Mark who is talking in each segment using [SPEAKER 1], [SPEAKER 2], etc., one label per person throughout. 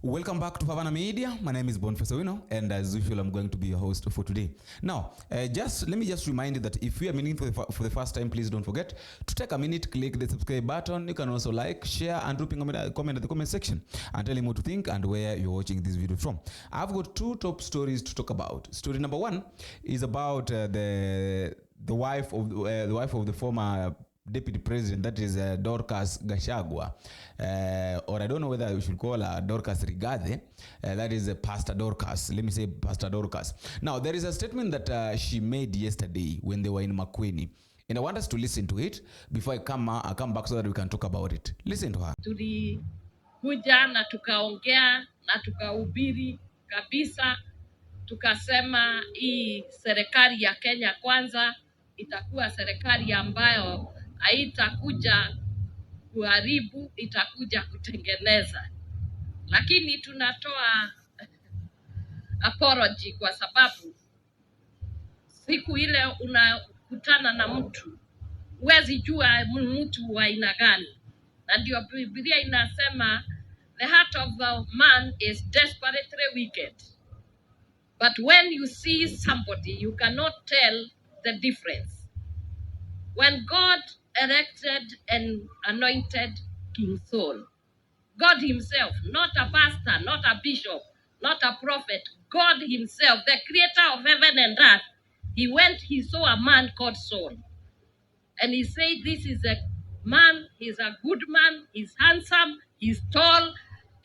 [SPEAKER 1] Welcome back to Havana Media. My name is Boniface, and as usual, I'm going to be your host for today. Now, let me remind you that if you are meeting for the first time, please don't forget to take a minute, click the subscribe button. You can also like, share, and drop a comment in the comment section and tell me what to think and where you're watching this video from. I've got two top stories to talk about. Story number one is about the wife of the former Deputy President, that is Dorcas Gachagua, or I don't know whether we should call her Dorcas Rigathe. That is Pastor Dorcas. Let me say Pastor Dorcas. Now, there is a statement that she made yesterday when they were in Makueni, and I want us to listen to it before I come back so that we can talk about it. Listen to her.
[SPEAKER 2] Tulikuja na tukaongea na tukahubiri kabisa, tukasema hii serikali ya Kenya kwanza itakuwa serikali ambayo haitakuja kuharibu, itakuja kutengeneza. Lakini tunatoa apology kwa sababu siku ile unakutana na mtu huwezi jua mtu wa aina gani. Na ndio Biblia inasema the heart of the man is desperately wicked. But when you see somebody, you cannot tell the difference. When God elected and anointed King Saul, God himself, not a pastor, not a bishop, not a prophet, God himself, the creator of heaven and earth, he saw a man called Saul. And he said, this is a man, he's a good man, he's handsome, he's tall,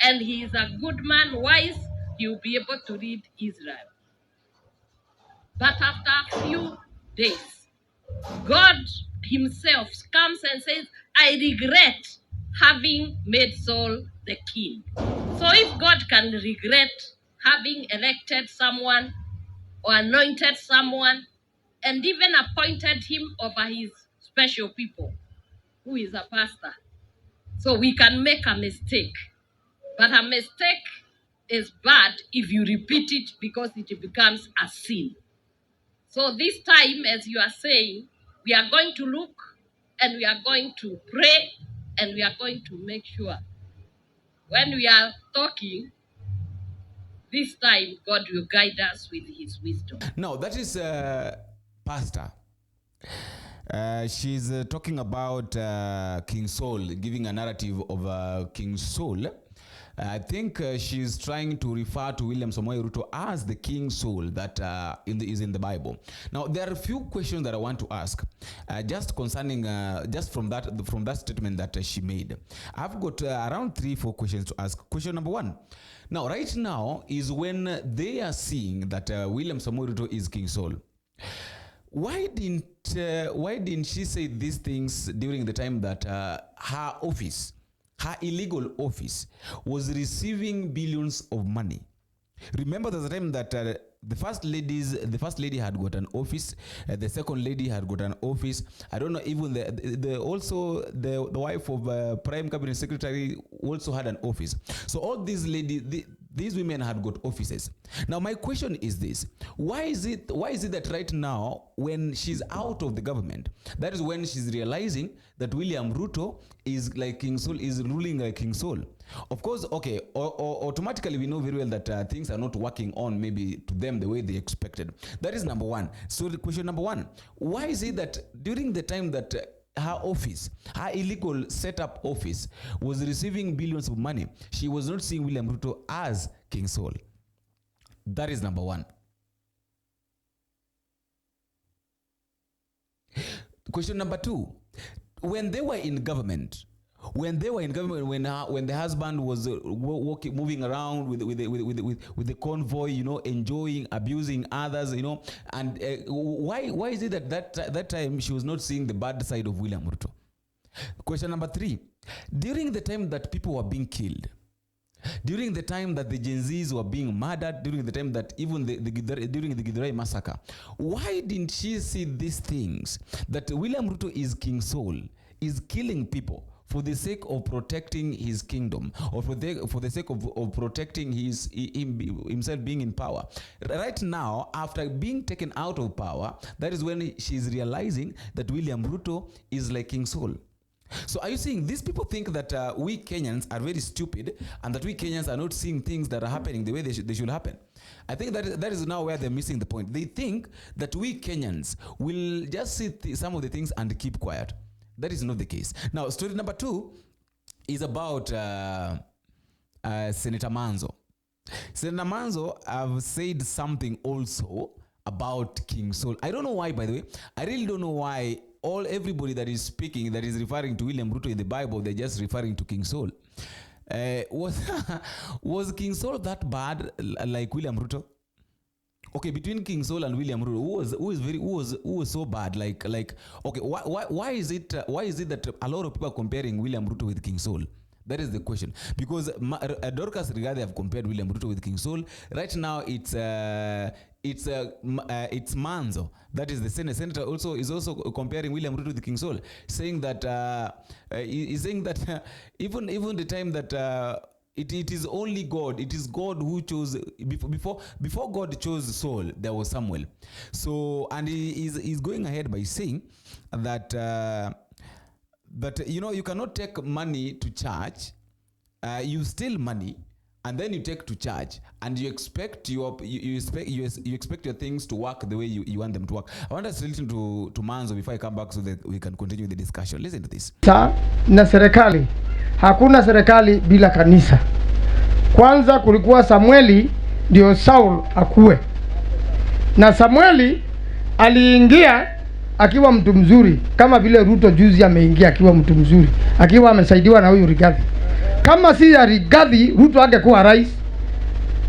[SPEAKER 2] and he is a good man, wise, he'll be able to lead Israel. But after a few days, God himself comes and says, I regret having made Saul the king. So if God can regret having elected someone or anointed someone and even appointed him over his special people, who is a pastor, so we can make a mistake. But a mistake is bad if you repeat it because it becomes a sin. So this time, as you are saying, we are going to look and we are going to pray and we are going to make sure when we are talking, this time God will guide us with his wisdom.
[SPEAKER 1] Now, that is Pastor. She's talking about King Saul, giving a narrative of King Saul. I think she's trying to refer to William Samoei Ruto as the King Saul that is in the Bible. Now, there are a few questions that I want to ask, just concerning, just from that statement that she made. I've got around 3-4 questions to ask. Question number one. Now, right now is when they are seeing that William Samoei Ruto is King Saul. Why didn't she say these things during the time that her illegal office was receiving billions of money? Remember, there's a time that the first lady had got an office, the second lady had got an office. I don't know, even the wife of Prime Cabinet Secretary also had an office. So all these these women had got offices. Now my question is this: why is it that right now, when she's out of the government, that is when she's realizing that William Ruto is like King Saul, is ruling like King Saul? Of course, okay, automatically we know very well that things are not working on maybe to them the way they expected. That is number one. So the question number one: why is it that during the time that her office, her illegal setup office, was receiving billions of money, she was not seeing William Ruto as King Saul? That is number one. Question number two: when they were in government, when the husband was moving around with the convoy, enjoying, abusing others, and why is it that time she was not seeing the bad side of William Ruto? Question number three: during the time that people were being killed, during the time that the Gen Zs were being murdered, during the time that even during the Githurai massacre, why didn't she see these things, that William Ruto is King Saul, is killing people for the sake of protecting his kingdom, or for the sake of protecting himself being in power? Right now, after being taken out of power, that is when she's realizing that William Ruto is like King Saul. So are you saying these people think that we Kenyans are very stupid and that we Kenyans are not seeing things that are happening the way they should happen? I think that is now where they're missing the point. They think that we Kenyans will just see some of the things and keep quiet. That is not the case. Now, story number 2 is about Senator Manzo. Senator Manzo have said something also about King Saul. I don't know why, by the way. I really don't know why everybody that is speaking, that is referring to William Ruto in the Bible, they're just referring to King Saul. Was King Saul that bad like William Ruto? Okay, between King Saul and William Ruto, who was so bad? Like okay, why is it that a lot of people are comparing William Ruto with King Saul? That is the question. Because Dorcas Rigathe have compared William Ruto with King Saul. Right now, it's Manzo. That is the senator. Also is also comparing William Ruto with King Saul, saying that he's saying that even the time that it is only God. It is God who chose before God chose Saul. There was Samuel. So and he's going ahead by saying that. But you cannot take money to church. You steal money, and then you take to church, and you expect you expect your things to work the way you want them to work. I want us to listen to Manzo before I come back so that we can continue the discussion. Listen to this.
[SPEAKER 3] Na serikali, hakuna serikali bila kanisa. Kwanza kulikuwa Samueli ndio Saul akue. Na Samueli aliingia akiwa mtu mzuri, kama vile Ruto juzi ameingia akiwa mtu mzuri, akiwa amesaidiwa na huyu Rigathe. Kama si ya Rigathe, Ruto angekuwa rais.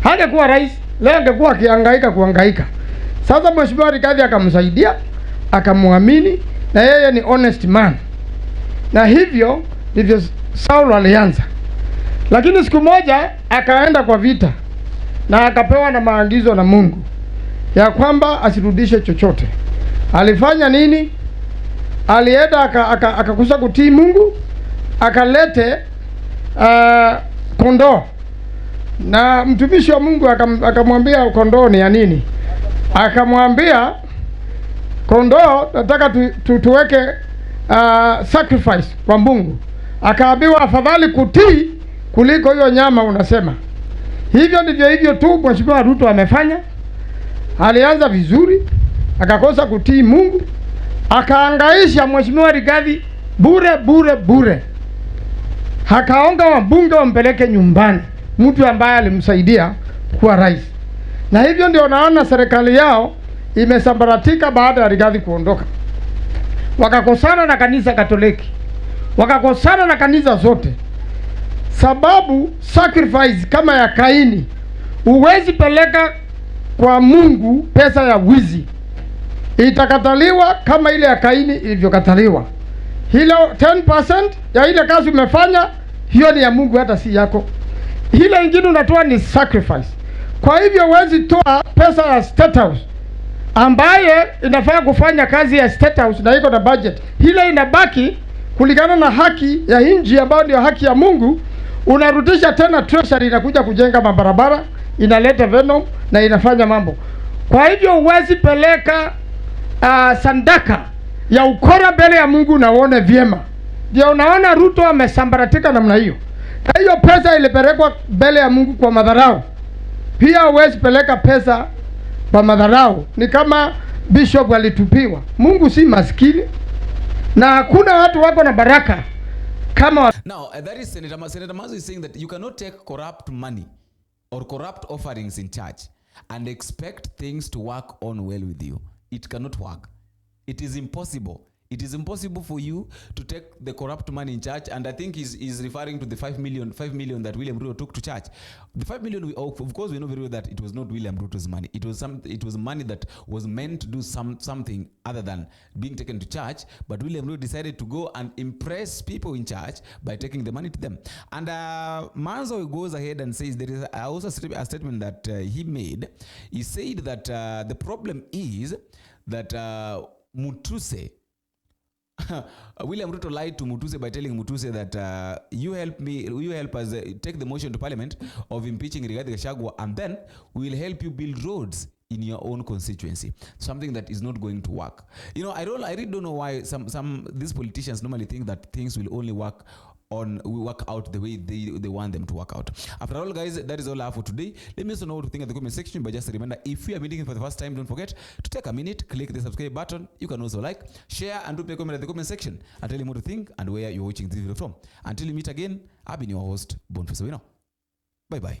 [SPEAKER 3] Hangekuwa rais, leo angekuwa kuhangaika. Sasa mheshimiwa Rigathe akamsaidia, akamwamini, na yeye ni honest man. Na hivyo ndivyo Saul alianza. Lakini siku moja akaenda kwa vita na akapewa na maagizo na Mungu ya kwamba asirudishe chochote. Alifanya nini? Alienda akakusa kutii Mungu, akalete kondoo. Na mtumishi wa Mungu akamwambia kondoo ni ya nini? Akamwambia kondoo nataka tuweke sacrifice kwa Mungu. Akaambiwa afadhali kutii kuliko hiyo nyama unasema. Hivyo tu mheshimiwa Ruto amefanya. Alianza vizuri, akakosa kutii Mungu, akaangaisha mheshimiwa Rigathe bure. Hakaonga wabunge wampeleke nyumbani, mtu ambaye alimsaidia kuwa rais. Na hivyo ndio naona serikali yao imesambaratika baada ya Rigathe kuondoka. Wakakosana na kanisa Katoliki, wakakosana na kanisa zote, sababu sacrifice kama ya Kaini uwezi peleka kwa Mungu pesa ya wizi. Itakataliwa kama ile ya Kaini ilivyokataliwa. Hilo 10% ya ile kazi umefanya, hiyo ni ya Mungu, hata si yako. Hile ingine unatoa ni sacrifice. Kwa hivyo huwezi toa pesa ya State House ambaye inafaa kufanya kazi ya State House na iko na budget. Hile inabaki kulingana na haki ya nchi ambayo ndio haki ya Mungu. Unarudisha tena treasury, inakuja kujenga mabarabara, inaleta venom na inafanya mambo. Kwa hivyo huwezi peleka sandaka ya ukora mbele ya Mungu na uone vyema. Ndio unaona Ruto amesambaratika namna hiyo. Na hiyo pesa ilipelekwa mbele ya Mungu kwa madharau. Pia huwezi peleka pesa kwa madharau. Ni kama bishop alitupiwa. Mungu si maskini na hakuna watu wako na baraka kama.
[SPEAKER 1] Now that is Senator Manzo is saying that you cannot take corrupt money or corrupt offerings in church and expect things to work on well with you. It cannot work. It is impossible. It is impossible for you to take the corrupt money in church, and I think he's referring to the 5 million that William Ruto took to church. The 5 million, of course, we know very well that it was not William Ruto's money. It was money that was meant to do something other than being taken to church. But William Ruto decided to go and impress people in church by taking the money to them. And Manzo goes ahead and says there is also a statement that he made. He said that the problem is that Mutuse. William Ruto lied to Mutuse by telling Mutuse that you help us take the motion to parliament of impeaching Rigathe Gachagua, and then we will help you build roads in your own constituency, something that is not going to work. You know, I really don't know why some these politicians normally think that things will only work out the way they want them to work out. After all, guys, that is all I have for today. Let me also know what you think in the comment section. But just a reminder, if you are meeting for the first time, don't forget to take a minute, click the subscribe button. You can also like, share, and drop a comment in the comment section and tell me what you think and where you're watching this video from. Until we meet again, I've been your host, Boniface Owino. Bye bye.